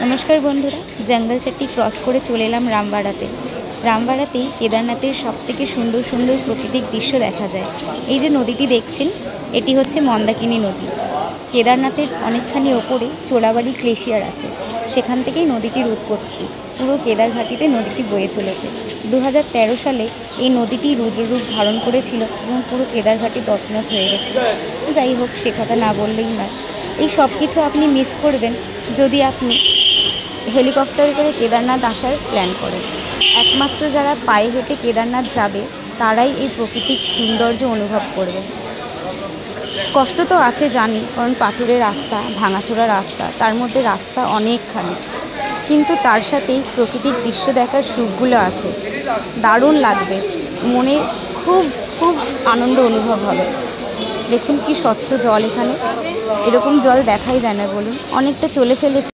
नमस्कार बंधुरा जंगल चट्टी क्रस करे चले एलाम रामबाड़ाते। रामबाड़ातेई केदारनाथेर सबथेके सुंदर सुंदर प्राकृतिक दृश्य देखा जाए। এই যে নদীটি দেখছেন এটি হচ্ছে মন্দাকিনী নদী। কেদারনাথের অনেকখানি ওপরে চোলাবাড়ি গ্লেশিয়ার আছে, সেখান থেকেই নদীটির উৎপত্তি। পুরো কেদারঘাটিতে নদীটি বয়ে চলেছে। 2013 সালে এই নদীটি রুদ্ররূপ ধারণ করেছিল এবং পুরো কেদারঘাটি তছনছ হয়ে গেছিল। যাই হোক, সে কথা না বললেই নয়। এই সব কিছু আপনি মিস করবেন যদি আপনি হেলিকপ্টারে করে কেদারনাথ আসার প্ল্যান করেন। একমাত্র যারা পায়ে হেঁটে কেদারনাথ যাবে তারাই এই প্রাকৃতিক সৌন্দর্য অনুভব করবে। কষ্ট তো আছে জানি, কারণ পাথুরে রাস্তা, ভাঙাচোরা রাস্তা, তার মধ্যে রাস্তা অনেকখানি, কিন্তু তার সাথেই প্রাকৃতিক দৃশ্য দেখার সুখগুলো আছে। দারুণ লাগবে, মনে খুব খুব আনন্দ অনুভব হবে। দেখুন কি স্বচ্ছ জল, এখানে এরকম জল দেখাই যায় না বলুন। অনেকটা চলে ফেলেছে।